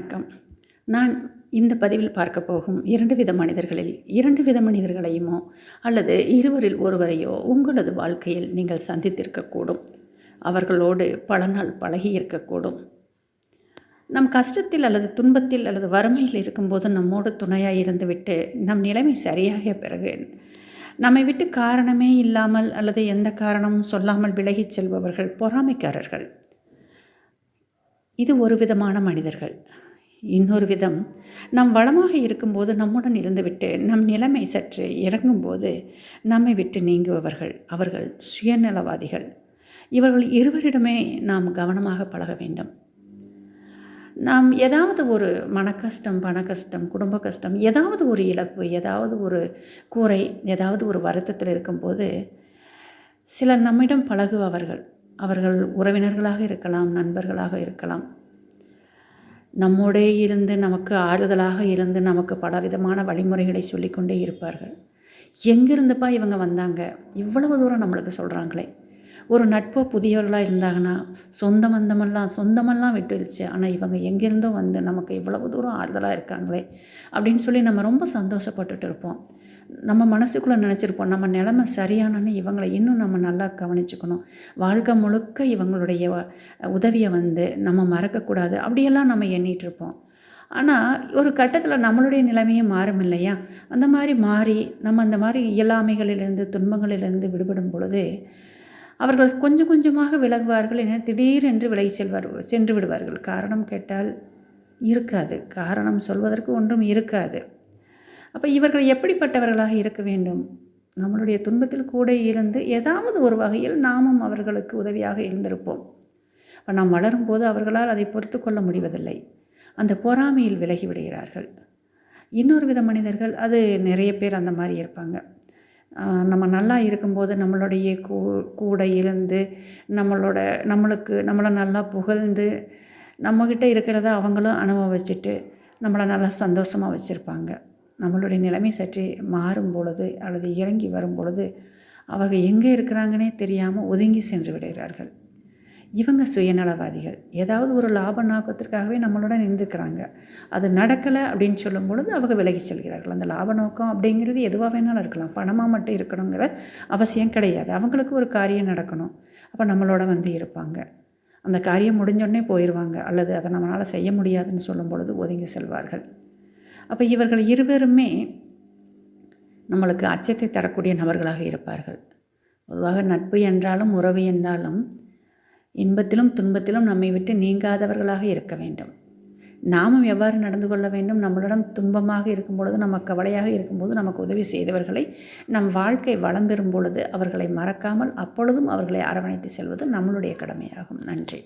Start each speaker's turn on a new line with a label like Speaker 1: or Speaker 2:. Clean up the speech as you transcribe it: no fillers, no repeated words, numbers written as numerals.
Speaker 1: வணக்கம். நான் இந்த பதிவில் பார்க்க போகும் 2 வித மனிதர்களில் 2 வித மனிதர்களையுமோ அல்லது இருவரில் ஒருவரையோ உங்களது வாழ்க்கையில் நீங்கள் சந்தித்திருக்கக்கூடும். அவர்களோடு பல நாள் பழகி இருக்கக்கூடும். நம் கஷ்டத்தில் அல்லது துன்பத்தில் அல்லது வறுமையில் இருக்கும்போது நம்மோடு துணையாக இருந்துவிட்டு நம் நிலைமை சரியாகிய பிறகு நம்மை விட்டு காரணமே இல்லாமல் அல்லது எந்த காரணமும் சொல்லாமல் விலகிச் செல்பவர்கள் பொறாமைக்காரர்கள். இது ஒரு விதமான மனிதர்கள். இன்னொரு விதம், நம் வளமாக இருக்கும்போது நம்முடன் இருந்துவிட்டு நம் நிலைமை சற்று இறங்கும்போது நம்மை விட்டு நீங்குபவர்கள். அவர்கள் சுயநலவாதிகள். இவர்கள் இருவரிடமே நாம் கவனமாக பழக வேண்டும். நாம் ஏதாவது ஒரு மனக்கஷ்டம், பணக்கஷ்டம், குடும்ப கஷ்டம், ஏதாவது ஒரு இழப்பு, ஏதாவது ஒரு குறை, ஏதாவது ஒரு வருத்தத்தில் இருக்கும்போது சிலர் நம்மிடம் பழகுபவர்கள். அவர்கள் உறவினர்களாக இருக்கலாம், நண்பர்களாக இருக்கலாம். நம்மோடே இருந்து நமக்கு ஆறுதலாக இருந்து நமக்கு பலவிதமான வழிமுறைகளை சொல்லிக்கொண்டே இருப்பார்கள். எங்கிருந்துப்பா இவங்க வந்தாங்க, இவ்வளவு தூரம் நம்மளுக்கு சொல்கிறாங்களே. ஒரு நட்போ புதியவர்களாக இருந்தாங்கன்னா சொந்தமெல்லாம் விட்டுருச்சு, ஆனால் இவங்க எங்கேருந்தோ வந்து நமக்கு இவ்வளவு தூரம் ஆறுதலாக இருக்காங்களே அப்படின்னு சொல்லி நம்ம ரொம்ப சந்தோஷப்பட்டுட்டு இருப்போம். நம்ம மனசுக்குள்ளே நினச்சிருப்போம், நம்ம நிலைமை சரியானன்னு இவங்களை இன்னும் நம்ம நல்லா கவனிச்சுக்கணும், வாழ்க்கை முழுக்க இவங்களுடைய உதவியை வந்து நம்ம மறக்கக்கூடாது, அப்படியெல்லாம் நம்ம எண்ணிகிட்ருப்போம். ஆனால் ஒரு கட்டத்தில் நம்மளுடைய நிலைமையும் மாறும் இல்லையா? அந்த மாதிரி மாறி நம்ம அந்த மாதிரி இயலாமைகளிலிருந்து துன்பங்களிலிருந்து விடுபடும் பொழுது அவர்கள் கொஞ்சம் கொஞ்சமாக விலகுவார்கள். என திடீரென்று விலகி சென்று விடுவார்கள். காரணம் கேட்டால் இருக்காது, காரணம் சொல்வதற்கு ஒன்றும் இருக்காது. அப்போ இவர்கள் எப்படிப்பட்டவர்களாக இருக்க வேண்டும்? நம்மளுடைய துன்பத்தில் கூட இருந்து ஏதாவது ஒரு வகையில் நாமும் அவர்களுக்கு உதவியாக இருந்திருப்போம். இப்போ நாம் வளரும்போது அவர்களால் அதை பொறுத்து கொள்ள முடிவதில்லை. அந்த பொறாமையில் விலகி விடுகிறார்கள். இன்னொரு வித மனிதர்கள், அது நிறைய பேர் அந்த மாதிரி இருப்பாங்க. நம்ம நல்லா இருக்கும்போது நம்மளுடைய கூட இருந்து நம்மளை நல்லா புகழ்ந்து நம்மக்கிட்ட இருக்கிறத அவங்களும் அனுபவிச்சுட்டு நம்மளை நல்லா சந்தோஷமாக வச்சுருப்பாங்க. நம்மளுடைய நிலைமை சற்று மாறும் பொழுது அல்லது இறங்கி வரும் பொழுது அவங்க எங்கே இருக்கிறாங்கன்னே தெரியாமல் ஒதுங்கி சென்று விடுகிறார்கள். இவங்க சுயநலவாதிகள். ஏதாவது ஒரு லாப நோக்கத்திற்காகவே நம்மளுடன் இருந்துக்கிறாங்க. அது நடக்கலை அப்படின்னு சொல்லும் பொழுது அவங்க விலகி செல்கிறார்கள். அந்த லாப நோக்கம் அப்படிங்கிறது எதுவாக வேணாலும் இருக்கலாம், பணமாக மட்டும் இருக்கணுங்கிற அவசியம் கிடையாது. அவங்களுக்கு ஒரு காரியம் நடக்கணும், அப்போ நம்மளோட வந்து இருப்பாங்க. அந்த காரியம் முடிஞ்சோடனே போயிடுவாங்க, அல்லது அதை நம்மளால் செய்ய முடியாதுன்னு சொல்லும் பொழுது ஒதுங்கி செல்வார்கள். அப்போ இவர்கள் இருவருமே நம்மளுக்கு அச்சத்தை தரக்கூடிய நபர்களாக இருப்பார்கள். பொதுவாக நட்பு என்றாலும் உறவு என்றாலும் இன்பத்திலும் துன்பத்திலும் நம்மை விட்டு நீங்காதவர்களாக இருக்க வேண்டும். நாமும் எவ்வாறு நடந்து கொள்ள வேண்டும்? நம்மளிடம் துன்பமாக இருக்கும் பொழுது, நம்ம கவலையாக இருக்கும்போது நமக்கு உதவி செய்தவர்களை நம் வாழ்க்கை வளம் பெறும் பொழுது அவர்களை மறக்காமல் அப்பொழுதும் அவர்களை அரவணைத்து செல்வது நம்மளுடைய கடமையாகும். நன்றி.